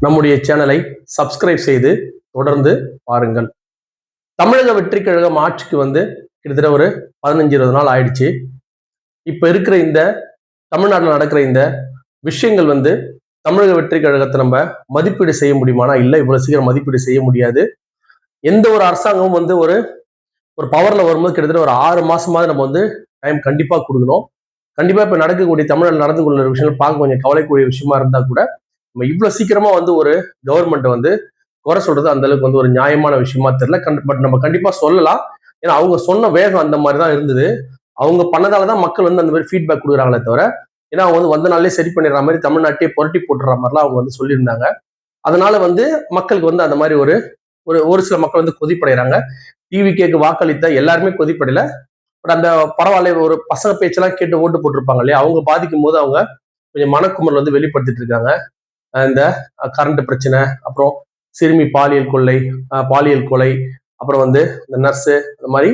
நம்முடைய சேனலை சப்ஸ்கிரைப் செய்து தொடர்ந்து பாருங்கள். தமிழக வெற்றி கழகம் ஆட்சிக்கு வந்து கிட்டத்தட்ட ஒரு 15-20 நாள் ஆயிடுச்சு. இப்ப இருக்கிற இந்த தமிழ்நாட்டில் நடக்கிற இந்த விஷயங்கள் வந்து தமிழக வெற்றி கழகத்தை நம்ம மதிப்பீடு செய்ய முடியுமானா இல்லை, இவ்வளவு சீக்கிரம் மதிப்பீடு செய்ய முடியாது. எந்த ஒரு அரசாங்கமும் வந்து ஒரு பவர்ல வரும்போது கிட்டத்தட்ட ஒரு 6 மாசமாவது நம்ம வந்து டைம் கண்டிப்பா கொடுக்கணும். கண்டிப்பா இப்ப நடக்கக்கூடிய தமிழ்நாட்டில் நடந்து கொள்ள விஷயங்கள் பார்க்க கொஞ்சம் கவலைக்கூடிய விஷயமா இருந்தா கூட நம்ம இவ்வளவு சீக்கிரமா வந்து ஒரு கவர்மெண்ட் வந்து குறை சொல்றது அந்த அளவுக்கு வந்து ஒரு நியாயமான விஷயமா தெரியல. பட் நம்ம கண்டிப்பா சொல்லலாம். ஏன்னா அவங்க சொன்ன வேகம் அந்த மாதிரி தான் இருந்தது. அவங்க பண்ணதாலதான் மக்கள் வந்து அந்த மாதிரி ஃபீட்பேக் கொடுக்குறாங்களே தவிர, ஏன்னா அவங்க வந்து வந்த நாளே சரி பண்ணிடுற மாதிரி தமிழ்நாட்டையே புரட்டி போட்டுற மாதிரிலாம் அவங்க வந்து சொல்லியிருந்தாங்க. அதனால வந்து மக்களுக்கு வந்து அந்த மாதிரி ஒரு ஒரு சில மக்கள் வந்து கொதிப்படைகிறாங்க. டிவிகேக்கு வாக்களித்த எல்லாருமே கொதிப்படையில. பட் அந்த பரவாயில்ல, ஒரு பசங்க பேச்செல்லாம் கேட்டு ஓட்டு போட்டிருப்பாங்க இல்லையா, அவங்க பாதிக்கும் போது அவங்க கொஞ்சம் மனக்குமுறல் வந்து வெளிப்படுத்திட்டு இருக்காங்க. இந்த கரண்ட் பிரச்சனை, அப்புறம் சிறுமி பாலியல் கொலை, அப்புறம் வந்து இந்த நர்ஸு, அந்த மாதிரி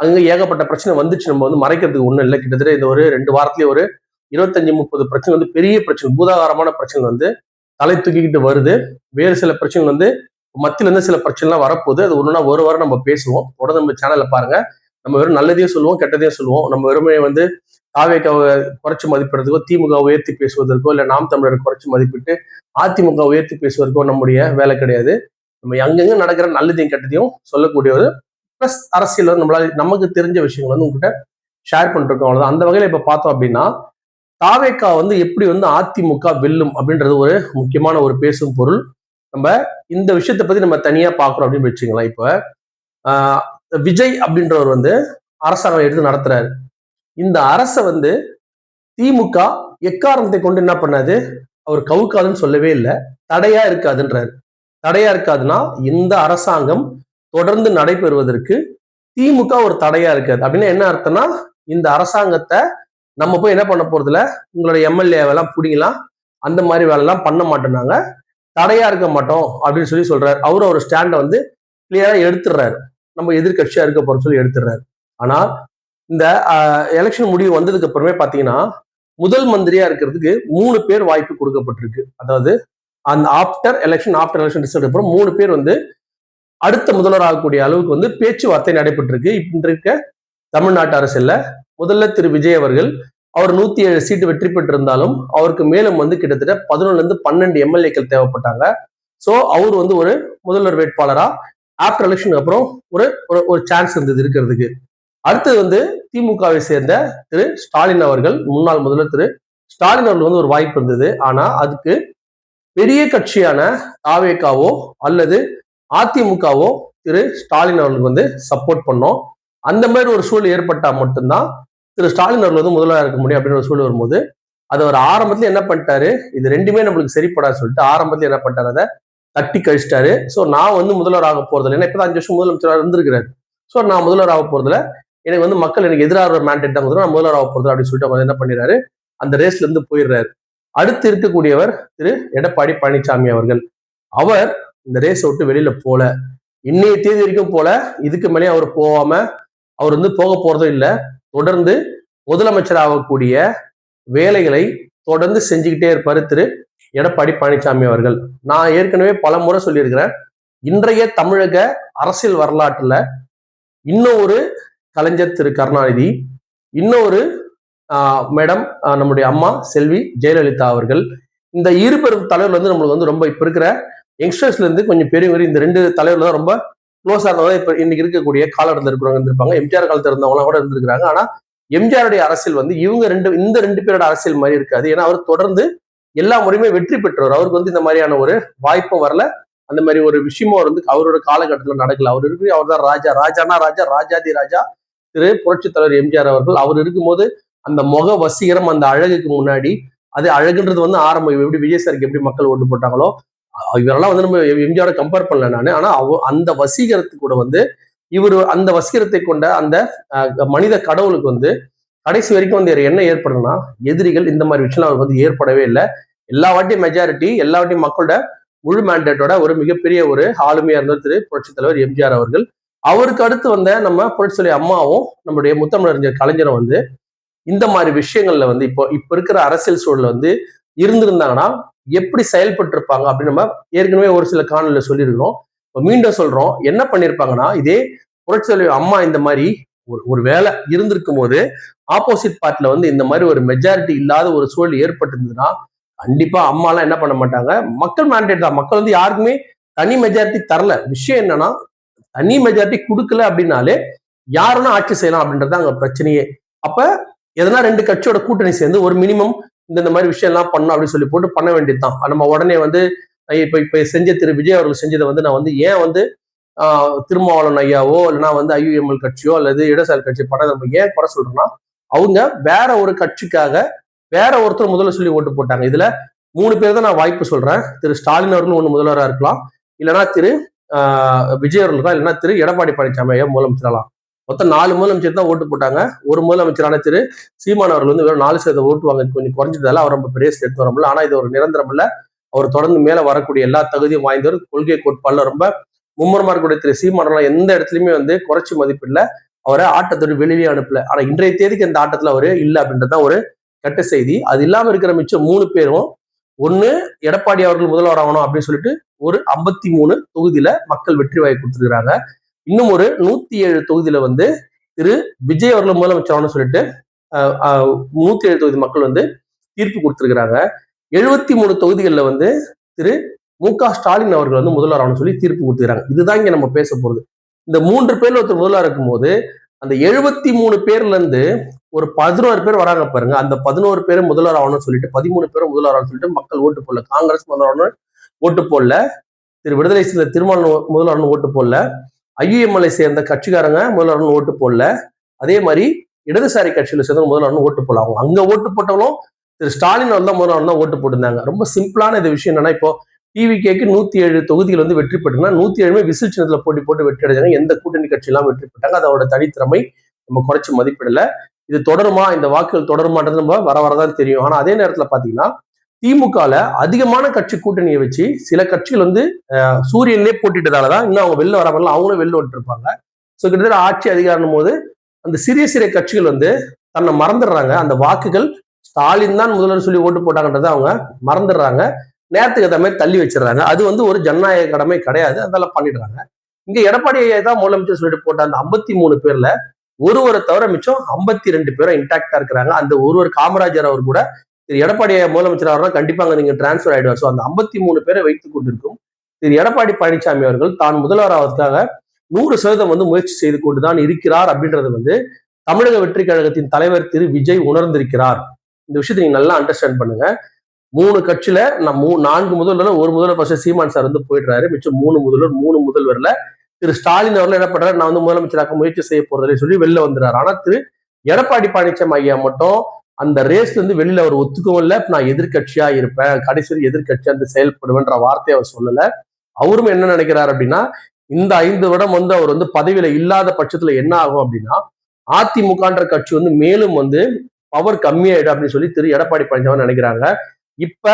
அங்க ஏகப்பட்ட பிரச்சனை வந்துச்சு. நம்ம வந்து மறைக்கிறதுக்கு ஒண்ணும் இல்லை. கிட்டத்தட்ட இந்த ஒரு 2 வாரத்திலேயே ஒரு 25-30 பிரச்சனை வந்து பெரிய பிரச்சனை, பூதாகாரமான பிரச்சனை வந்து தலை தூக்கிக்கிட்டு வருது. வேறு சில பிரச்சனை வந்து மத்தியில இருந்து சில பிரச்சனைலாம் வரப்போகுது. அது ஒண்ணுனா ஒரு வாரம் நம்ம பேசுவோம். தொடர்ந்து நம்ம சேனல்ல பாருங்க. நம்ம வெறும் நல்லதையும் சொல்லுவோம், கேட்டதையும் சொல்லுவோம். நம்ம வெறுமே வந்து தாவேக்காவை குறைச்சு மதிப்பிடுறதுக்கோ, திமுக உயர்த்தி பேசுவதற்கோ, இல்லை நாம் தமிழரை குறைச்சு மதிப்பிட்டு அதிமுக உயர்த்தி பேசுவதற்கோ நம்முடைய வேலை கிடையாது. நம்ம அங்கங்க நடக்கிற நல்லதையும் கெட்டதையும் சொல்லக்கூடியது. பிளஸ் அரசியல் வந்து நம்மளால நமக்கு தெரிஞ்ச விஷயங்கள் வந்து உங்ககிட்ட ஷேர் பண்ணிருக்கோம், அவ்வளவுதான். அந்த வகையில இப்ப பார்த்தோம் அப்படின்னா, தாவேக்கா வந்து எப்படி வந்து அதிமுக வெல்லும் அப்படின்றது ஒரு முக்கியமான ஒரு பேசும் பொருள். நம்ம இந்த விஷயத்தை பத்தி நம்ம தனியா பாக்குறோம் அப்படின்னு வச்சுக்கலாம். இப்ப விஜய் அப்படின்றவர் வந்து அரசாங்கம் எடுத்து நடத்துறாரு. இந்த அரசை வந்து திமுக எக்காரணத்தை கொண்டு என்ன பண்ணாது, அவர் கவுக்காதுன்னு சொல்லவே இல்லை, தடையா இருக்காதுன்றாரு. தடையா இருக்காதுன்னா இந்த அரசாங்கம் தொடர்ந்து நடைபெறுவதற்கு திமுக ஒரு தடையா இருக்காது அப்படின்னா என்ன அர்த்தம்னா, இந்த அரசாங்கத்தை நம்ம போய் என்ன பண்ண போறது இல்ல, உங்களுடைய எம்எல்ஏவெல்லாம் பிடிங்கலாம், அந்த மாதிரி வேலை எல்லாம் பண்ண மாட்டோம்னாங்க, தடையா இருக்க மாட்டோம் அப்படின்னு சொல்றாரு. அவரும் ஒரு ஸ்டாண்டை வந்து கிளியரா எடுத்துடுறாரு. நம்ம எதிர்கட்சியா இருக்க போறோம்னு சொல்லி எடுத்துடுறாரு. ஆனா இந்த எலெக்ஷன் முடிவு வந்ததுக்கு அப்புறமே பாத்தீங்கன்னா, முதல் மந்திரியா இருக்கிறதுக்கு 3 பேர் வாய்ப்பு கொடுக்கப்பட்டிருக்கு. அதாவது அந்த ஆஃப்டர் எலெக்ஷன் ரிசல்ட் அப்புறம் 3 பேர் வந்து அடுத்த முதல்வர் ஆகக்கூடிய அளவுக்கு வந்து பேச்சுவார்த்தை நடைபெற்றிருக்கு. இருக்க தமிழ்நாட்டு அரசியல்ல முதல்ல திரு விஜய் அவர்கள், அவர் 107 சீட்டு வெற்றி பெற்றிருந்தாலும் அவருக்கு மேலும் வந்து கிட்டத்தட்ட 11-12 எம்எல்ஏக்கள் தேவைப்பட்டாங்க. சோ அவர் வந்து ஒரு முதல்வர் வேட்பாளரா ஆஃப்டர் எலெக்ஷன் அப்புறம் ஒரு சான்ஸ் இருந்தது இருக்கிறதுக்கு. அடுத்தது வந்து திமுகவை சேர்ந்த திரு ஸ்டாலின் அவர்கள், முன்னாள் முதல்வர் திரு ஸ்டாலின் அவர்கள் வந்து ஒரு வாய்ப்பு இருந்தது. ஆனா அதுக்கு பெரிய கட்சியான தாவேக்காவோ அல்லது அதிமுகவோ திரு ஸ்டாலின் அவர்களுக்கு வந்து சப்போர்ட் பண்ணோம். அந்த மாதிரி ஒரு சூழல் ஏற்பட்டா மட்டும்தான் திரு ஸ்டாலின் அவர்கள் வந்து முதல்வராக இருக்க முடியும் அப்படின்னு ஒரு சூழல் வரும்போது, அது ஒரு ஆரம்பத்துல என்ன பண்ணிட்டாரு, இது ரெண்டுமே நம்மளுக்கு சரிப்படாது சொல்லிட்டு ஆரம்பத்துல என்ன பண்ணிட்டாரு, அதை தட்டி கழிச்சிட்டாரு. சோ நான் வந்து முதல்வர் ஆக போறதில்லை, ஏன்னா இப்பதான் 5 வருஷம் முதலமைச்சராக இருந்திருக்கிறாரு. சோ நான் முதல்வர் ஆக போறதில்லை, எனக்கு வந்து மக்கள் எனக்கு எதிராக ஒரு மேண்டேட் தான் கொடுத்தா நான் முதல்வர் ஆக போறது அப்படின்னு சொல்லிட்டு அவர் என்ன பண்ணிடுறாரு, அந்த ரேஸ்ல இருந்து போயிடுறாரு. அடுத்து இருக்கக்கூடியவர் திரு எடப்பாடி பழனிசாமி அவர்கள். அவர் இந்த ரேஸை விட்டு வெளியில போல, இன்னைய தேதி வரைக்கும் போல, இதுக்கு மேலே அவர் போகாம, அவர் வந்து போக போறதும் இல்லை. தொடர்ந்து முதலமைச்சர் ஆகக்கூடிய வேலைகளை தொடர்ந்து செஞ்சுக்கிட்டே இருப்பாரு திரு எடப்பாடி பழனிசாமி அவர்கள். நான் ஏற்கனவே பல முறை சொல்லியிருக்கிறேன், இன்றைய தமிழக அரசியல் வரலாற்றுல இன்னும் ஒரு கலைஞர் திரு கருணாநிதி, இன்னொரு மேடம் நம்முடைய அம்மா செல்வி ஜெயலலிதா அவர்கள், இந்த இருபெரும் தலைவர்கள் வந்து நம்மளுக்கு வந்து ரொம்ப இப்ப இருக்கிற யங்ஸ்டர்ஸ்ல இருந்து கொஞ்சம் பெரியவங்க, இந்த 2 தலைவர்கள் தான் ரொம்ப க்ளோஸா இருந்தவங்க இப்ப இன்னைக்கு இருக்கக்கூடிய காலகட்டத்தில் இருக்கிறவங்க இருந்திருப்பாங்க. எம்ஜிஆர் காலத்தில் இருந்தவங்களாம் கூட இருந்திருக்கிறாங்க. ஆனா எம்ஜிஆருடைய அரசியல் வந்து இந்த ரெண்டு பேரோட அரசியல் மாதிரி இருக்காது. ஏன்னா அவர் தொடர்ந்து எல்லா முறையுமே வெற்றி பெற்றவர். அவருக்கு வந்து இந்த மாதிரியான ஒரு வாய்ப்பும் வரல, அந்த மாதிரி ஒரு விஷயமும் அவர் வந்து அவரோட காலகட்டத்தில் நடக்கல. அவர் தான் ராஜாதி ராஜா திரு புரட்சி தலைவர் எம்ஜிஆர் அவர்கள். அவர் இருக்கும்போது அந்த முக வசீகரம், அந்த அழகுக்கு முன்னாடி, அது அழகுன்றது வந்து ஆரம்பம். எப்படி விஜய் சாருக்கு எப்படி மக்கள் ஓட்டு போட்டாங்களோ, இவரெல்லாம் வந்து நம்ம எம்ஜிஆரை கம்பேர் பண்ணல நானு. ஆனா அந்த வசீகரத்துக்கு கூட வந்து இவர் அந்த வசீகரத்தை கொண்ட அந்த மனித கடவுளுக்கு வந்து கடைசி வரைக்கும் வந்து என்ன ஏற்படும்னா, எதிரிகள் இந்த மாதிரி விஷயம் அவருக்கு வந்து ஏற்படவே இல்லை. எல்லா வாட்டியும் மெஜாரிட்டி, எல்லா வாட்டியும் மக்களோட முழு மேண்டேட்டோட ஒரு மிகப்பெரிய ஒரு ஆளுமையா இருந்த திரு புரட்சி தலைவர் எம்ஜிஆர் அவர்கள். அவருக்கு அடுத்து வந்த நம்ம புரட்சி தலைவர் அம்மாவும் நம்முடைய முத்தமிழறிஞர் கலைஞரும் வந்து இந்த மாதிரி விஷயங்கள்ல வந்து இப்போ இருக்கிற அரசியல் சூழல்ல வந்து இருந்திருந்தாங்கன்னா எப்படி செயல்பட்டு இருப்பாங்க அப்படின்னு நம்ம ஏற்கனவே ஒரு சில காணொலியில சொல்லியிருக்கிறோம். இப்போ மீண்டும் சொல்றோம், என்ன பண்ணியிருப்பாங்கன்னா, இதே புரட்சி அம்மா இந்த மாதிரி ஒரு வேலை இருந்திருக்கும் போது ஆப்போசிட் பார்ட்ல வந்து இந்த மாதிரி ஒரு மெஜாரிட்டி இல்லாத ஒரு சூழல் ஏற்பட்டிருந்ததுன்னா கண்டிப்பா அம்மா எல்லாம் என்ன பண்ண மாட்டாங்க. மக்கள் மேண்டேட் தான், மக்கள் வந்து யாருக்குமே தனி மெஜாரிட்டி தரல. விஷயம் என்னன்னா, தனி மெஜாரிட்டி கொடுக்கல அப்படின்னாலே யாருன்னா ஆட்சி செய்யலாம் அப்படின்றது அங்க பிரச்சனையே. அப்ப எதனா ரெண்டு கட்சியோட கூட்டணி சேர்ந்து ஒரு மினிமம் இந்த மாதிரி விஷயம் எல்லாம் பண்ணணும் அப்படின்னு சொல்லி போட்டு பண்ண வேண்டியதுதான். நம்ம உடனே வந்து இப்ப செஞ்ச திரு விஜய் அவர்கள் செஞ்சதை வந்து நான் வந்து ஏன் வந்து திருமாவளவன் ஐயாவோ இல்லைன்னா வந்து ஐயுஎம்எல் கட்சியோ அல்லது இடதுசாரி கட்சி படம் நம்ம ஏன் குறை சொல்றோம்னா, அவங்க வேற ஒரு கட்சிக்காக வேற ஒருத்தர் முதல்ல சொல்லி ஓட்டு போட்டாங்க. இதுல 3 பேர் தான் நான் வாய்ப்பு சொல்றேன். திரு ஸ்டாலின் அவர்கள் ஒண்ணு முதல்வராக இருக்கலாம், இல்லைன்னா திரு விஜய் அவர்கள் தான், இல்லைன்னா திரு எடப்பாடி பழனிசாமி ஐயா முதலமைச்சராகலாம். மொத்தம் 4 முதலமைச்சர் தான் ஓட்டு போட்டாங்க. ஒரு முதலமைச்சரான திரு சீமான் அவர்கள் வந்து வெறும் 4% ஓட்டு வாங்க கொஞ்சம் குறைஞ்சதால அவர் ரொம்ப பெரிய எடுத்து வர முடியல. ஆனா இது ஒரு நிரந்தரம் இல்ல. அவர் தொடர்ந்து மேல வரக்கூடிய எல்லா தகுதியும் வாய்ந்தவர். கொள்கை கோட்பாடுல ரொம்ப மும்முரமா இருக்கக்கூடிய திரு சீமான் எந்த இடத்துலயுமே வந்து குறைச்சி மதிப்பில்ல. அவரை ஆட்டத்தோடு வெளியே அனுப்பல. ஆனா இன்றைய தேதிக்கு அந்த ஆட்டத்துல அவரு இல்ல அப்படின்றதான் ஒரு கெட்ட செய்தி. அது இல்லாம இருக்கிற மிச்சம் 3 பேரும் ஒண்ணு எடப்பாடி அவர்கள் முதல்வர் ஆகணும் அப்படின்னு சொல்லிட்டு ஒரு 53 தொகுதியில மக்கள் வெற்றி வாய்ப்பு கொடுத்துருக்காங்க. இன்னும் ஒரு 107 தொகுதியில வந்து திரு விஜய் அவர்கள் முதலமைச்சர் சொல்லிட்டு 107 தொகுதி மக்கள் வந்து தீர்ப்பு கொடுத்திருக்கிறாங்க. 73 தொகுதிகளில் வந்து திரு மு.க. ஸ்டாலின் அவர்கள் வந்து முதல்வர் சொல்லி தீர்ப்பு கொடுத்துக்கிறாங்க. இதுதான் இங்க நம்ம பேச போறது. இந்த 3 பேர்ல ஒருத்தர் முதல்வர் இருக்கும் போது அந்த 73 பேர்ல இருந்து ஒரு 11 பேர் வராங்க பாருங்க. அந்த 11 பேர் முதல்வர் ஆகணும்னு சொல்லிட்டு 13 பேரும் முதல்வர் ஆகணும்னு சொல்லிட்டு மக்கள் ஓட்டு போடல. காங்கிரஸ் முதல்வர் ஓட்டு போடல, திரு விடுதலை சிறுத்தை திருமாவளவன் முதல்வர் ஓட்டு போடல, ஐயுஎம்எல்ஐ சேர்ந்த கட்சிக்காரங்க முதல்வர் ஓட்டு போடல, அதே மாதிரி இடதுசாரி கட்சியில சேர்ந்த முதல்வர் ஓட்டு போடல. அவங்க அங்க ஓட்டு போட்டவங்களும் திரு ஸ்டாலின் அவர்கள் தான் முதல்வர் தான் ஓட்டு போட்டிருந்தாங்க. ரொம்ப சிம்பிளான இது விஷயம் என்னன்னா, இப்போ டிவிகேக்கு 107 தொகுதிகள் வந்து வெற்றி பெற்றுனா 107 விசில் சின்னத்துல போட்டி போட்டு வெற்றி அடைஞ்சாங்க. எந்த கூட்டணி கட்சி எல்லாம் வெற்றி பெற்றாங்க. அதோட தனித்திறமை நம்ம குறைச்சு மதிப்பிடல. இது தொடருமா, இந்த வாக்குகள் தொடருமான்றது நம்ம வர வரதான் தெரியும். ஆனா அதே நேரத்துல பாத்தீங்கன்னா திமுகல அதிகமான கட்சி கூட்டணியை வச்சு சில கட்சிகள் வந்து சூரியன்லேயே போட்டிட்டதாலதான் இன்னும் அவங்க வெளில வராமல் அவங்களும் வெளில விட்டு இருப்பாங்க. ஸோ கிட்டத்தட்ட ஆட்சி அதிகாரம் போது அந்த சிறிய சிறிய கட்சிகள் வந்து தன்னை மறந்துடுறாங்க. அந்த வாக்குகள் ஸ்டாலின் தான் முதல்வர் சொல்லி ஓட்டு போட்டாங்கன்றதை அவங்க மறந்துடுறாங்க. நேரத்துக்கு ஏற்ற மாதிரி தள்ளி வச்சிடறாங்க. அது வந்து ஒரு ஜனநாயக கடமை கிடையாது. அதெல்லாம் பண்ணிடுறாங்க. இங்க எடப்பாடியை தான் முதலமைச்சர் சொல்லிட்டு போட்ட அந்த 53 பேர்ல ஒருவரை தவிர மிச்சம் 52 பேரும் இன்டாக்டா இருக்கிறாங்க. அந்த ஒருவர் காமராஜர் அவர் கூட திரு எடப்பாடி முதலமைச்சர் அவர்கள் கண்டிப்பாக நீங்க டிரான்ஸ்பர் ஆயிடுவார். ஸோ அந்த 53 பேரை வைத்துக் கொண்டிருக்கும் திரு எடப்பாடி பழனிசாமி அவர்கள் தான் முதல்வர் ஆவதற்காக 100% வந்து முயற்சி செய்து கொண்டுதான் இருக்கிறார் அப்படின்றது வந்து தமிழக வெற்றி கழகத்தின் தலைவர் திரு விஜய் உணர்ந்திருக்கிறார். இந்த விஷயத்தை நீங்க நல்லா அண்டர்ஸ்டாண்ட் பண்ணுங்க. 3 கட்சியில நான் 4 முதல்வர், ஒரு முதல்வர் ஃபர்ஸ்ட் சீமான் சார் வந்து போயிடுறாரு. மிச்சம் 3 முதல்வர்ல திரு ஸ்டாலின் அவர்கள் என்ன பண்றாரு, நான் வந்து முதலமைச்சராக முயற்சி செய்ய போறதில்லை சொல்லி வெளில வந்துறாரு. ஆனா திரு எடப்பாடி பழனிசாமி ஐயா மட்டும் அந்த ரேஸ்ல இருந்து வெளியில அவர் ஒத்துக்கவும் இல்லை. நான் எதிர்கட்சியா இருப்பேன், கடைசி எதிர்கட்சியா வந்து செயல்படுவேன்ற வார்த்தையை அவர் சொல்லல. அவரும் என்ன நினைக்கிறார் அப்படின்னா, இந்த 5 வருடம் வந்து அவர் வந்து பதவியில இல்லாத பட்சத்துல என்ன ஆகும் அப்படின்னா, அதிமுகன்ற கட்சி வந்து மேலும் வந்து பவர் கம்மியாயிடும் அப்படின்னு சொல்லி திரு எடப்பாடி பழனிசாமி நினைக்கிறாங்க. இப்ப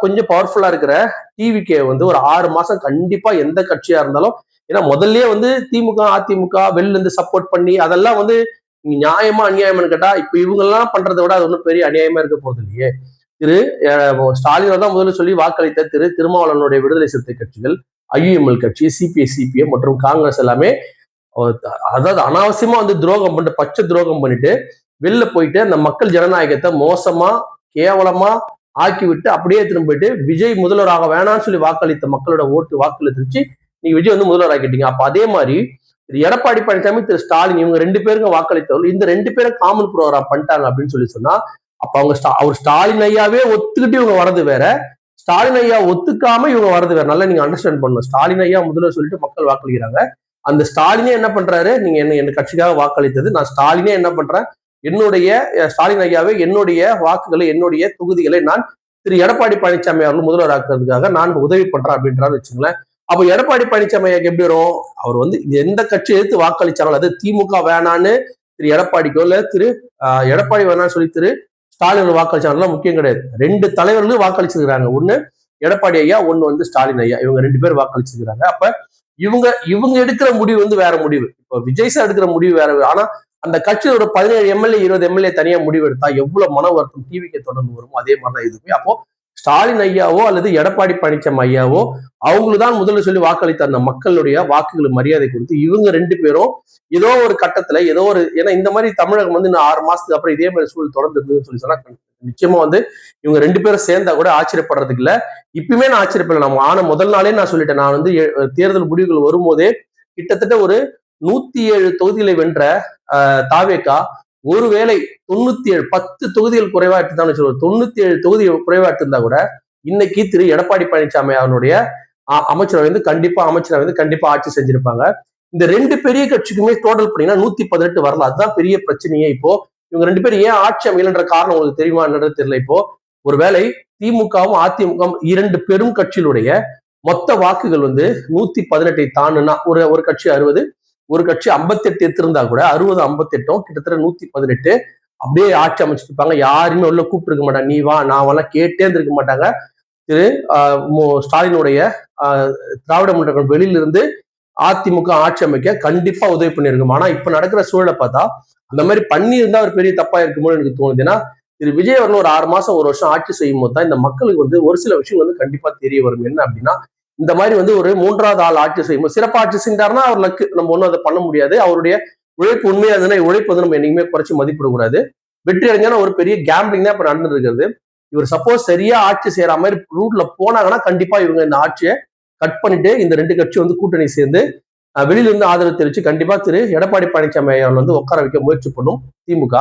கொஞ்சம் பவர்ஃபுல்லா இருக்கிற டிவிகே வந்து ஒரு 6 மாசம் கண்டிப்பா எந்த கட்சியா இருந்தாலும், ஏன்னா முதல்லயே வந்து திமுக அதிமுக வெளில இருந்து சப்போர்ட் பண்ணி அதெல்லாம் வந்து நியாயமா அநியாயம்னு கேட்டா இப்ப இவங்க எல்லாம் பண்றதை விட அது ஒன்றும் பெரிய அநியாயமா இருக்க போறது இல்லையே. திரு ஸ்டாலின் தான் முதல்ல சொல்லி வாக்களித்த திரு திருமாவளவனுடைய விடுதலை சிறுத்தை கட்சிகள், ஐயுஎம்எல் கட்சி, சிபிஐ சிபிஎம் மற்றும் காங்கிரஸ் எல்லாமே அதாவது அனாவசியமா வந்து துரோகம் பண்ணிட்டு பச்சை துரோகம் பண்ணிட்டு வெளில போயிட்டு அந்த மக்கள் ஜனநாயகத்தை மோசமா கேவலமா ஆக்கி விட்டு அப்படியே திரும்ப போயிட்டு விஜய் முதல்வராக வேணாம்னு சொல்லி வாக்களித்த மக்களோட வாக்குல திருச்சி நீங்க விஜய் வந்து முதல்வர் ஆக்கிட்டீங்க. அப்ப அதே மாதிரி திரு எடப்பாடி பழனிசாமி திரு ஸ்டாலின் இவங்க 2 பேருக்கும் வாக்களித்தவர்கள் இந்த 2 பேரும் காமன் ப்ரோக்ராம் பண்ணிட்டாங்க அப்படின்னு சொல்லி சொன்னா, அப்ப அவர் ஸ்டாலின் ஐயாவே ஒத்துக்கிட்டு இவங்க வரது வேற, ஸ்டாலின் ஐயா ஒத்துக்காம இவங்க வரது வேற. நல்லா நீங்க அண்டர்ஸ்டாண்ட் பண்ணணும். ஸ்டாலின் ஐயா முதல்வர் சொல்லிட்டு மக்கள் வாக்களிக்கிறாங்க. அந்த ஸ்டாலினே என்ன பண்றாரு, நீங்க என்ன கட்சிக்காக வாக்களித்தது, நான் ஸ்டாலினே என்ன பண்றேன், என்னுடைய ஸ்டாலின் ஐயாவே என்னுடைய வாக்குகளை என்னுடைய தொகுதிகளை நான் திரு எடப்பாடி பழனிசாமி அவர்கள் முதல்வர் ஆக்குறதுக்காக நான் உதவி பண்றேன் அப்படின்றாரு வச்சுங்களேன். அப்ப எடப்பாடி பழனிசாமி ஐயாக்கு எப்படி வரும், அவர் வந்து எந்த கட்சி எடுத்து வாக்களிச்சாங்களோ அது திமுக வேணான்னு திரு எடப்பாடிக்கோ இல்ல திரு எடப்பாடி வேணான்னு சொல்லி திரு ஸ்டாலின் வாக்களிச்சாங்கலாம் முக்கியம் கிடையாது. 2 தலைவர்களும் வாக்களிச்சிருக்கிறாங்க. ஒண்ணு எடப்பாடி ஐயா, ஒண்ணு வந்து ஸ்டாலின் ஐயா. இவங்க 2 பேர் வாக்களிச்சிருக்கிறாங்க. அப்ப இவங்க எடுக்கிற முடிவு வந்து வேற முடிவு. இப்போ விஜய் சார் எடுக்கிற முடிவு வேற. ஆனா அந்த கட்சியோட 17 எம்எல்ஏ 20 எம்எல்ஏ தனியா முடிவு எடுத்தா எவ்வளவு மன வருத்தம் டிவிக்கு தொடர்ந்து வரும். அதே மாதிரிதான் இதுவே. அப்போ ஸ்டாலின் ஐயாவோ அல்லது எடப்பாடி பழனிசாமி ஐயாவோ அவங்களுக்கு தான் முதல்ல சொல்லி வாக்களித்த அந்த மக்களுடைய வாக்குகளுக்கு மரியாதை கொடுத்து இவங்க ரெண்டு பேரும் ஏதோ ஒரு கட்டத்துல ஏதோ ஒரு, ஏன்னா இந்த மாதிரி தமிழகம் வந்து இன்னும் 6 மாசத்துக்கு அப்புறம் இதே மாதிரி சூழல் தொடர்ந்து இருந்ததுன்னு சொல்லி சொன்னா நிச்சயமா வந்து இவங்க ரெண்டு பேரும் சேர்ந்தா கூட ஆச்சரியப்படுறதுக்கு இல்ல. இப்பயுமே நான் ஆச்சரியப்படல. நம்ம ஆன முதல் நாளே நான் சொல்லிட்டேன், நான் வந்து தேர்தல் முடிவுகள் வரும்போதே கிட்டத்தட்ட ஒரு 107 தொகுதிகளை வென்ற தாவேகா ஒருவேளை 97 10 தொகுதிகள் குறைவா எடுத்துதான் சொல்லுவோம், 97 தொகுதி குறைவா இருந்தா கூட இன்னைக்கு திரு எடப்பாடி பழனிசாமி அவனுடைய அமைச்சரவை வந்து கண்டிப்பா ஆட்சி செஞ்சிருப்பாங்க. இந்த ரெண்டு பெரிய கட்சிக்குமே டோட்டல் பண்ணீங்கன்னா 118 வரல. அதுதான் பெரிய பிரச்சனையே. இப்போ இவங்க ரெண்டு பேரும் ஏன் ஆட்சி அமையலன்ற காரணம் உங்களுக்கு தெரியுமா தெரியல. இப்போ ஒருவேளை திமுகவும் அதிமுகவும் இரண்டு பெரும் கட்சிகளுடைய மொத்த வாக்குகள் வந்து 118 தாண்டுனா ஒரு கட்சி 60, ஒரு கட்சி 58 எடுத்திருந்தா கூட 60 58 கிட்டத்தட்ட 118 அப்படியே ஆட்சி அமைச்சிருப்பாங்க. யாருமே உள்ள கூப்பிட்டு இருக்க மாட்டாங்க, நீ வா நான் எல்லாம் கேட்டே இருந்திருக்க மாட்டாங்க. திரு ஸ்டாலினுடைய திராவிட முன்னேற்ற வெளியிலிருந்து அதிமுக ஆட்சி அமைக்க கண்டிப்பா உதவி பண்ணிருக்கும். ஆனா இப்ப நடக்கிற சூழலை பார்த்தா அந்த மாதிரி பண்ணி இருந்தா ஒரு பெரிய தப்பா இருக்குமோ எனக்கு தோணுது. ஏன்னா திரு விஜய் அவர்கள் ஒரு 6 மாசம் 1 வருஷம் ஆட்சி செய்யும் போது தான் இந்த மக்களுக்கு வந்து ஒரு சில விஷயம் வந்து கண்டிப்பா தெரிய வரும். என்ன அப்படின்னா, இந்த மாதிரி வந்து ஒரு 3வது ஆள் ஆட்சி செய்யும் சிறப்பா ஆட்சி செஞ்சாருன்னா அவர் லக்கு, நம்ம ஒன்றும் அதை பண்ண முடியாது. அவருடைய உழைப்பு உண்மையா இருந்ததுன்னா உழைப்பு வந்து நம்ம என்னைக்குமே குறைச்சி மதிப்பிடக்கூடாது. வெற்றி அடைஞ்சான ஒரு பெரிய கேம்பிளிங் தான் இப்ப நடந்துட்டு இருக்கிறது. இவர் சப்போஸ் சரியா ஆட்சி செய்யற மாதிரி ரூட்ல போனாங்கன்னா கண்டிப்பா இவங்க இந்த ஆட்சியை கட் பண்ணிட்டு இந்த ரெண்டு கட்சி வந்து கூட்டணி சேர்ந்து வெளியில இருந்து ஆதரவு தெரிவிச்சு கண்டிப்பா திரு எடப்பாடி பழனிசாமி அவர்கள் வந்து உட்கார வைக்க முயற்சி பண்ணும் திமுக.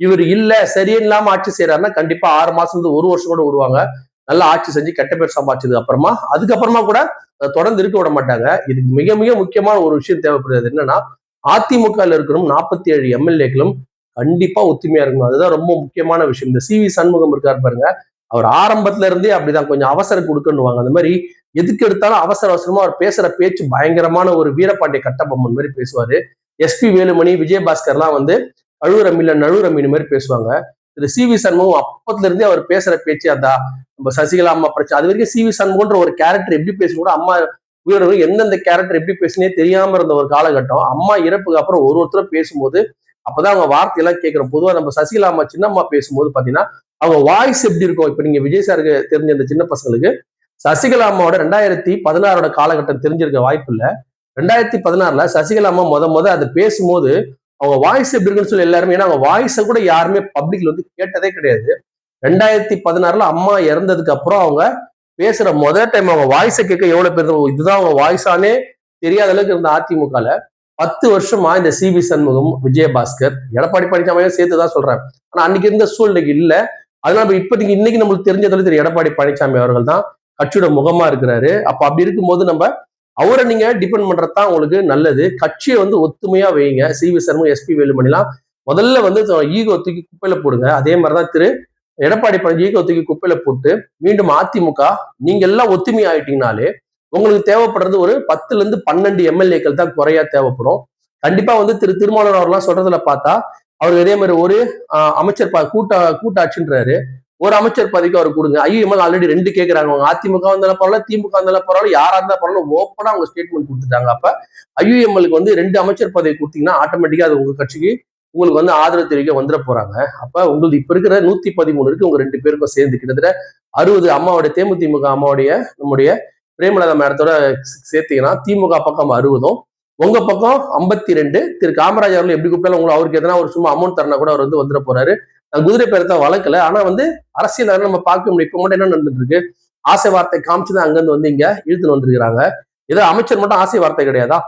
இவர் இல்ல சரியில்லாம ஆட்சி செய்யறாருன்னா கண்டிப்பா 6 மாசம் வந்து 1 வருஷம் கூட விடுவாங்க. நல்லா ஆட்சி செஞ்சு கெட்ட பேர் சம்பாதிச்சதுக்கு அப்புறமா அதுக்கப்புறமா கூட தொடர்ந்து இருக்க விட மாட்டாங்க. இதுக்கு மிக மிக முக்கியமான ஒரு விஷயம் தேவைப்படுறது என்னன்னா, அதிமுக இருக்கணும் 47 எம்எல்ஏக்களும் கண்டிப்பா ஒத்துமையா இருக்கணும். அதுதான் ரொம்ப முக்கியமான விஷயம். இந்த சி வி சண்முகம் இருக்காரு பாருங்க, அவர் ஆரம்பத்துல இருந்தே அப்படிதான் கொஞ்சம் அவசரம் கொடுக்கணுவாங்க. அந்த மாதிரி எதுக்கு எடுத்தாலும் அவசர அவசரமா அவர் பேசுற பேச்சு பயங்கரமான ஒரு வீரபாண்டிய கட்டபொம்மன் மாதிரி பேசுவாரு. எஸ்பி வேலுமணி, விஜயபாஸ்கர்லாம் வந்து அழுகுற மீன்ல நழுவுற மீன் மாதிரி பேசுவாங்க. திரு சி வி சண்முகம் அப்பத்துல இருந்தே அவர் பேசுற பேச்சு அதான். நம்ம சசிகலா அம்மா பிரச்சனை அது வரைக்கும் சி வி சண்முகன்ற ஒரு கேரக்டர் எப்படி பேச கூட அம்மா உயிரிழவு எந்தெந்த கேரக்டர் எப்படி பேசுனே தெரியாம இருந்த ஒரு காலகட்டம். அம்மா இறப்புக்கு அப்புறம் ஒருத்தரும் பேசும்போது அப்பதான் அவங்க வார்த்தையெல்லாம் கேட்கிறோம். பொதுவா நம்ம சசிகலா அம்மா சின்னம்மா பேசும்போது பாத்தீங்கன்னா அவங்க வாய்ஸ் எப்படி இருக்கும். இப்ப நீங்க விஜய் சாருக்கு தெரிஞ்ச அந்த சின்ன பசங்களுக்கு சசிகலா அம்மாவோட 2016 காலகட்டம் தெரிஞ்சிருக்க வாய்ப்பு இல்ல. 2016 சசிகலா அம்மா முத அதை பேசும்போது அவங்க வாய்ஸ் எப்படி இருக்குன்னு சொல்லி எல்லாருமே, ஏன்னா அவங்க வாய்ஸை கூட யாருமே பப்ளிக்ல வந்து கேட்டதே கிடையாது. 2016 அம்மா இறந்ததுக்கு அப்புறம் அவங்க பேசுற முதல் டைம் அவங்க வாய்ஸை கேட்க எவ்வளவு பேர் இதுதான் அவங்க வாய்ஸானே தெரியாத அளவுக்கு இருந்த அதிமுகல 10 வருஷமா இந்த சி வி சண்முகம், விஜயபாஸ்கர், எடப்பாடி பழனிசாமியும் சேர்த்துதான் சொல்றேன். ஆனா அன்னைக்கு இருந்த சூழ்நிலைக்கு இல்ல. அதனால இப்போதைக்கு இன்னைக்கு நம்மளுக்கு தெரிஞ்சதுல திரு எடப்பாடி பழனிசாமி அவர்கள் தான் கட்சியோட முகமா இருக்கிறாரு. அப்ப அப்படி இருக்கும்போது நம்ம அவரை நீங்க டிபெண்ட் பண்றதுதான் உங்களுக்கு நல்லது. கட்சியை வந்து ஒத்துமையா வைங்க. சி வி சண்முகம், எஸ்பி வேலுமணிலாம் முதல்ல வந்து ஈகோ தூக்கி குப்பையில போடுங்க. அதே மாதிரிதான் திரு எடப்பாடி பழனிசாமி ஈகோ தூக்கி குப்பையில போட்டு மீண்டும் அதிமுக நீங்க எல்லாம் ஒத்துமை ஆயிட்டீங்கனாலே உங்களுக்கு தேவைப்படுறது ஒரு 10ல இருந்து 12 எம்எல்ஏக்கள் தான் குறையா தேவைப்படும். கண்டிப்பா வந்து திரு திருமாவளவன் அவர்லாம் சொல்றதுல பார்த்தா அவருக்கு இதே மாதிரி ஒரு அமைச்சர் கூட்டாட்சின்றாரு, ஒரு அமைச்சர் பதவிக்கு அவர் கொடுங்க. ஐஎம்எல் ஆல்ரெடி 2 கேட்கிறாங்க. அவங்க அதிமுக வந்தாலும் பரவாயில்ல, திமுக வந்தாலும் பரவாயில்ல, யாரா இருந்தா பரவாயில்ல, ஓப்பனா அவங்க ஸ்டேட்மெண்ட் கொடுத்துட்டாங்க. அப்ப ஐஎம்எல்க்கு வந்து 2 அமைச்சர் பதவி கொடுத்தீங்கன்னா ஆட்டோமேட்டிக்கா அது உங்க கட்சிக்கு உங்களுக்கு வந்து ஆதரவு தெரிவிக்க வந்துட போறாங்க. அப்ப உங்களுக்கு இப்ப இருக்கிற 113 இருக்கு உங்க 2 பேருக்கும் சேர்ந்து கிட்டத்தட்ட 60 அம்மாவுடைய தேமுதிமுக அம்மாவுடைய நம்முடைய பிரேமலதா மேடத்தோட சேர்த்தீங்கன்னா திமுக பக்கம் 60, உங்க பக்கம் 52. திரு காமராஜ் அவர்கள் எப்படி கூப்பிட்டாலும் உங்களுக்கு அவருக்கு எதனா ஒரு சும்மா அமௌண்ட் தரனா கூட அவர் வந்து வந்துட போறாரு. குதிரை பேரத்தை வளர்க்கல. ஆனா வந்து அரசியல் நம்ம பார்க்க முடியும். இப்ப மட்டும் என்ன நடந்துட்டு இருக்கு, ஆசை வார்த்தை காமிச்சுதான் அங்கிருந்து வந்து இங்க இழுத்துன்னு வந்திருக்கிறாங்க. ஏதோ அமைச்சர் மட்டும் ஆசை வார்த்தை கிடையாதா,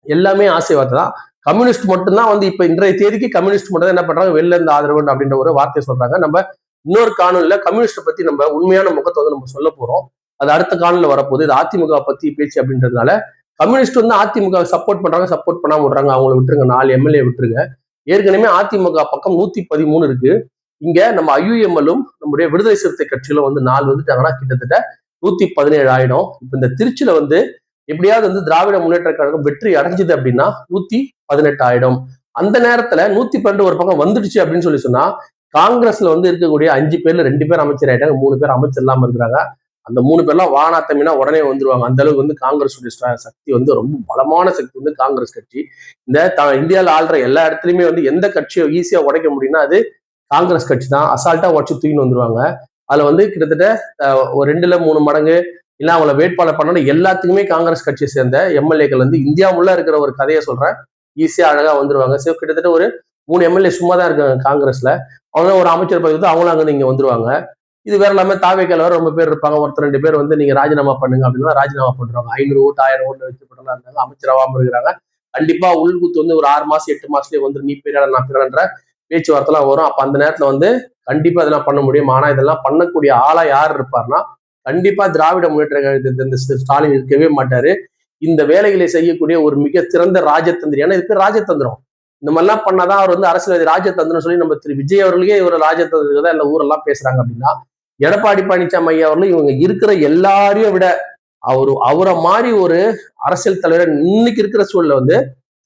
எல்லாமே ஆசை வார்த்தை தான். கம்யூனிஸ்ட் மட்டும்தான் வந்து இப்ப இன்றைய தேதிக்கு கம்யூனிஸ்ட் மட்டும் தான் என்ன பண்றாங்க, வெளில இருந்து ஆதரவு அப்படின்ற ஒரு வார்த்தை சொல்றாங்க. நம்ம இன்னொரு காணொலியில கம்யூனிஸ்ட பத்தி நம்ம உண்மையான முகத்தை வந்து நம்ம சொல்ல போறோம். அது அடுத்த காணொலியில வரப்போகுது. இது அதிமுக பத்தி பேச்சு அப்படின்றதுனால கம்யூனிஸ்ட் வந்து அதிமுக சப்போர்ட் பண்றாங்க, சப்போர்ட் பண்ணாம விடுறாங்க. அவங்களை விட்டுருங்க, 4 எம்எல்ஏ விட்டுருங்க. ஏற்கனவே அதிமுக பக்கம் 113 இருக்கு. இங்க நம்ம ஐயுஎம்எல்லும் நம்முடைய விடுதலை சிறுத்தை கட்சியில வந்து 4 வந்துட்டாங்கன்னா கிட்டத்தட்ட 117 ஆயிடும். இப்ப இந்த திருச்சியில வந்து எப்படியாவது வந்து திராவிட முன்னேற்ற கழகம் வெற்றி அடைஞ்சது அப்படின்னா 118 ஆயிடும். அந்த நேரத்துல 112 ஒரு பக்கம் வந்துடுச்சு அப்படின்னு சொல்லி சொன்னா காங்கிரஸ்ல வந்து இருக்கக்கூடிய 5 பேர்ல 2 பேர் அமைச்சர் ஆயிட்டாங்க, 3 பேர் அமைச்சர் இல்லாம இருக்கிறாங்க. அந்த 3 பேர்லாம் வானாத்தமினா உடனே வந்துருவாங்க. அந்த அளவுக்கு வந்து காங்கிரஸ் சக்தி வந்து ரொம்ப பலமான சக்தி வந்து காங்கிரஸ் கட்சி. இந்த இந்தியாவில் ஆள்ற எல்லா இடத்துலயுமே வந்து எந்த கட்சியை ஈஸியா உடைக்க முடியும்னா அது காங்கிரஸ் கட்சி தான். அசால்ட்டா உடச்சு தூக்கின்னு வந்துருவாங்க. அதுல வந்து கிட்டத்தட்ட ஒரு 2-3 மடங்கு இல்ல அவங்கள வேட்பாளர் பண்ணணும் எல்லாத்துக்குமே காங்கிரஸ் கட்சியை சேர்ந்த எம்எல்ஏக்கள் வந்து இந்தியா உள்ள இருக்கிற ஒரு கதையை சொல்றேன், ஈஸியா அழகா வந்துருவாங்க. கிட்டத்தட்ட ஒரு 3 எம்எல்ஏ சும்மா தான் இருக்காங்க காங்கிரஸ்ல. அவங்க ஒரு அமைச்சர் பதவி வந்து அவங்களும் அங்க இங்க வந்துருவாங்க. இது வேற இல்லாம தாவேக்கால வேற ரொம்ப பேர் இருப்பாங்க. ஒருத்தர் 2 பேர் வந்து நீங்க ராஜினாமா பண்ணுங்க அப்படின்னா ராஜினாமா பண்றாங்க. 500 ஓட்டு 1000 ஓட்டு வச்சு போட்டலாம் இருந்தாங்க, அமைச்சராகாம இருக்கிறாங்க. கண்டிப்பா உள்குத்து வந்து ஒரு 6 மாசம் 8 மாசத்துலயே வந்து நீ பெரிய நான் பெரியன்ற பேச்சுவார்த்தை எல்லாம் வரும். அப்ப அந்த நேரத்துல வந்து கண்டிப்பா இதெல்லாம் பண்ண முடியும். ஆனா இதெல்லாம் பண்ணக்கூடிய ஆளா யார் இருப்பார்னா கண்டிப்பா திராவிட முன்னேற்ற கழகத்தை ஸ்டாலின் இருக்கவே மாட்டாரு. இந்த வேலைகளை செய்யக்கூடிய ஒரு மிக சிறந்த ராஜதந்திரி. ஏன்னா இதுக்கு ராஜதந்திரம் இந்த மாதிரிலாம் பண்ணாதான் அவர் வந்து அரசியல் ராஜதந்திரம் சொல்லி நம்ம திரு விஜய் அவர்களுக்கே இவர் ராஜதந்திரம் தான் இல்ல ஊரெல்லாம் பேசுறாங்க அப்படின்னா எடப்பாடி பழனிசாமி ஐயா அவர்களும் இவங்க இருக்கிற எல்லாரையும் விட அவரை மாதிரி ஒரு அரசியல் தலைவர் இன்னைக்கு இருக்கிற சூழல்ல வந்து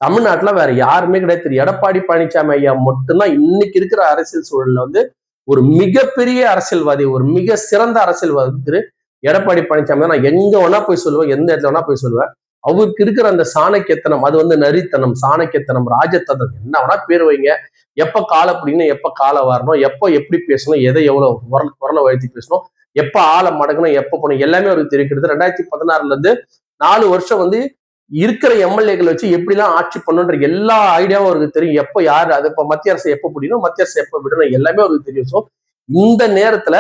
தமிழ்நாட்டுல வேற யாருமே கிடையாது. திரு எடப்பாடி பழனிசாமி ஐயா மட்டும்தான் இன்னைக்கு இருக்கிற அரசியல் சூழல்ல வந்து ஒரு மிகப்பெரிய அரசியல்வாதி, ஒரு மிக சிறந்த அரசியல்வாதி திரு எடப்பாடி பழனிசாமி. நான் எங்க வேணா போய் சொல்லுவேன், எந்த இடத்துல வேணா போய் சொல்லுவேன். அவருக்கு இருக்கிற அந்த சாணக்கியத்தனம், அது வந்து நரித்தனம், சாணக்கியத்தனம், ராஜத்தனம், என்ன வேணா பேர் வைங்க. எப்ப காலை பிடிக்கணும், எப்ப காலை வரணும், எப்ப எப்படி பேசணும், எதை எவ்வளவு குரலை வழுத்தி பேசணும், எப்ப ஆளை மடக்கணும், எப்ப போகணும், எல்லாமே அவருக்கு தெரிவிக்கிறது. 2016 இருந்து 4 வருஷம் வந்து இருக்கிற எம்எல்ஏக்கள் வச்சு எப்படிலாம் ஆட்சி பண்ணுன்ற எல்லா ஐடியாவும் அவருக்கு தெரியும். எப்ப யாரு அது இப்ப மத்திய அரசு எப்ப பிடிக்கணும், மத்திய அரசு எப்ப விடணும், எல்லாமே அவருக்கு தெரியும். ஸோ இந்த நேரத்துல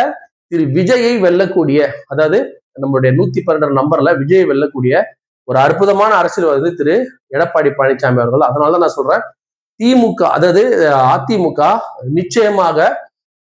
திரு விஜயை வெல்லக்கூடிய, அதாவது நம்மளுடைய 112 நம்பர்ல விஜயை வெல்லக்கூடிய ஒரு அற்புதமான அரசியல்வாதி திரு எடப்பாடி பழனிசாமி அவர்கள். அதனாலதான் நான் சொல்றேன், திமுக அதாவது அதிமுக நிச்சயமாக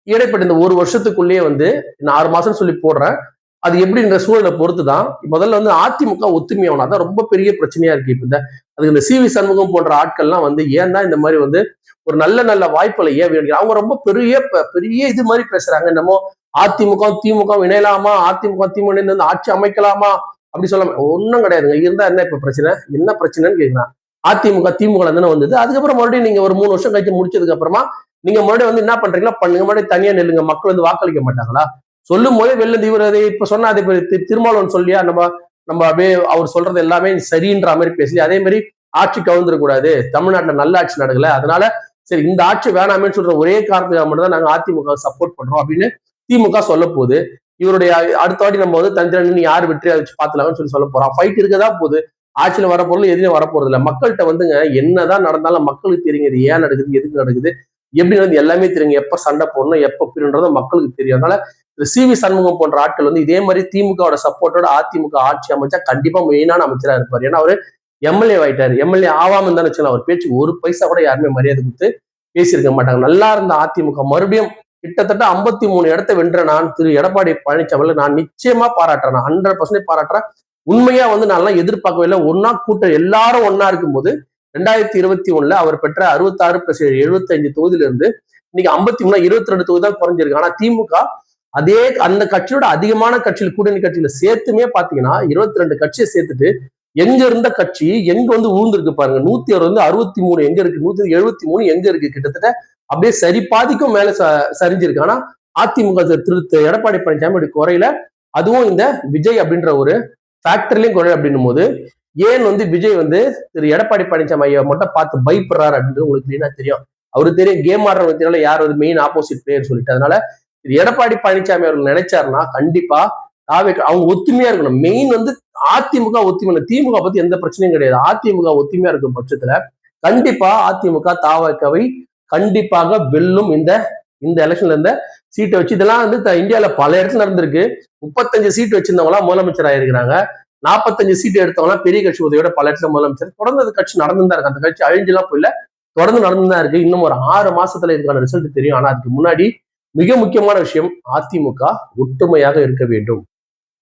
இடைப்பட்ட இந்த ஒரு வருஷத்துக்குள்ளேயே வந்து நான் 6 மாசம் சொல்லி போடுறேன். அது எப்படின்ற சூழலை பொறுத்துதான். முதல்ல வந்து அதிமுக ஒத்துமையாகணும். அதான் ரொம்ப பெரிய பிரச்சனையா இருக்கு. இப்ப அதுக்கு இந்த சி.வி. சண்முகம் போன்ற ஆட்கள்லாம் வந்து ஏன் தான் இந்த மாதிரி வந்து ஒரு நல்ல நல்ல வாய்ப்புகளை ஏன் வேணும், அவங்க ரொம்ப பெரிய பெரிய இது மாதிரி பேசுறாங்க. என்னமோ அதிமுக திமுக இணையலாமா, அதிமுக திமுக இணைந்து ஆட்சி அமைக்கலாமா அப்படி சொல்லாம ஒன்றும் கிடையாதுங்க. இருந்தா என்ன இப்ப பிரச்சனை, என்ன பிரச்சனைன்னு கேட்கிறான். அதிமுக திமுக தானே வந்தது. அதுக்கப்புறம் மறுபடியும் நீங்க ஒரு 3 வருஷம் கழிச்சு முடிச்சதுக்கு அப்புறமா நீங்க மறுபடியும் வந்து என்ன பண்றீங்களா பண்ணுங்க, மறுபடியும் தனியா நெல்லுங்க. மக்கள் வந்து வாக்களிக்க மாட்டாங்களா? சொல்லும் போதே வெளில இவர் அதை இப்ப சொன்ன அதே திருமாவளவன் சொல்லியா நம்ம அப்படியே அவர் சொல்றது எல்லாமே சரின்ற மாதிரி பேசி அதே மாதிரி ஆட்சி கவுந்துடக்கூடாது, தமிழ்நாட்டுல நல்ல ஆட்சி நடக்கல, அதனால சரி இந்த ஆட்சி வேணாமேன்னு சொல்ற ஒரே காரணத்துக்காக மட்டும் தான் நாங்க அதிமுக சப்போர்ட் பண்றோம் அப்படின்னு திமுக சொல்ல போகுது. இவருடைய அடுத்த வாட்டி நம்ம வந்து தனித்தனி யார் வெற்றி வச்சு பாத்துலாம்னு சொல்ல போறோம். ஃபைட் இருக்கதான் போகுது. ஆட்சியில வர பொருள் எதுலையும் வரப்போறது இல்லை. மக்கள்கிட்ட வந்துங்க என்னதான் நடந்தாலும் மக்களுக்கு தெரியுங்க இது ஏன் நடக்குது, எதுக்கு நடக்குது, எப்படி நடக்குது எல்லாமே தெரியுங்க. எப்ப சண்டை போடணும் எப்ப பிரின்றதும் மக்களுக்கு தெரியும். அதனால சி.வி. சண்முகம் போன்ற ஆட்கள் வந்து இதே மாதிரி திமுகவோட சப்போர்ட்டோட அதிமுக ஆட்சி அமைச்சா கண்டிப்பா மெயினான அமைச்சரா இருப்பார். ஏன்னா அவரு எம்எல்ஏ ஆயிட்டாரு. எம்எல்ஏ ஆவாம இருந்தான்னு வச்சுக்கலாம், அவர் பேச்சு ஒரு பைசா கூட யாருமே மரியாதை கொடுத்து பேசியிருக்க மாட்டாங்க. நல்லா இருந்த அதிமுக மறுபடியும் கிட்டத்தட்ட 53 இடத்தை வென்ற நான் திரு எடப்பாடி பழனிசாமி நான் நிச்சயமா பாராட்டுறேன். நான் 100% பாராட்டுறேன். உண்மையா வந்து நான் எதிர்பார்க்கவே இல்லை. ஒன்னா கூட்டம் எல்லாரும் ஒன்னா இருக்கும்போது 2021 அவர் பெற்ற 66+7 75 தொகுதியில இருந்து இன்னைக்கு 53 22 தொகுதி தான் குறைஞ்சிருக்கு. ஆனா திமுக அதே அந்த கட்சியோட அதிகமான கட்சியில் கூட்டணி கட்சியில சேர்த்துமே பாத்தீங்கன்னா 22 கட்சியை சேர்த்துட்டு எங்க இருந்த கட்சி எங்க வந்து ஊர்ந்துருக்கு பாருங்க. 163 எங்க இருக்கு, 173 எங்க இருக்கு, கிட்டத்தட்ட அப்படியே சரி பாதிக்கும் மேல சரிஞ்சிருக்கு. ஆனா அதிமுக திரு எடப்பாடி பழனிசாமி குறையில, அதுவும் இந்த விஜய் அப்படின்ற ஒரு ஃபேக்டர்லயும் குறை அப்படின்னும் போது ஏன் வந்து விஜய் வந்து திரு எடப்பாடி பழனிசாமி ஐயா மட்டும் பார்த்து பயப்படுறாரு அப்படின்னு உங்களுக்கு கிளீனா தெரியும். அவருக்கு தெரியும் கேம் ஆடுறவங்க தெரியல யார் வந்து மெயின் ஆப்போசிட் பிளேயர் சொல்லிட்டு. அதனால திரு எடப்பாடி பழனிசாமி அவர்கள் நினைச்சாருன்னா கண்டிப்பா அவங்க ஒத்துமையா இருக்கணும். மெயின் வந்து அதிமுக ஒத்துமை, திமுக பத்தி எந்த பிரச்சனையும் கிடையாது. அதிமுக ஒத்துமையா இருக்கும் பட்சத்துல கண்டிப்பா அதிமுக தாவகவை கண்டிப்பாக வெல்லும். இந்த எலெக்ஷன்ல இருந்த சீட்டை வச்சு இதெல்லாம் வந்து இந்தியாவில பல இடத்துல நடந்திருக்கு. 35 சீட் வச்சிருந்தவங்களா முதலமைச்சர் ஆயிருக்கிறாங்க. 45 சீட் எடுத்தவங்களா பெரிய கட்சி உதவியோட பல இடத்துல முதலமைச்சர். தொடர்ந்து அந்த கட்சி நடந்துதான் இருக்கு. அந்த கட்சி அழிஞ்செல்லாம் போயில, தொடர்ந்து நடந்துதான் இருக்கு. இன்னும் ஒரு 6 மாசத்துல இதுக்கான ரிசல்ட் தெரியும். ஆனா அதுக்கு முன்னாடி மிக முக்கியமான விஷயம் அதிமுக ஒற்றுமையாக இருக்க வேண்டும்.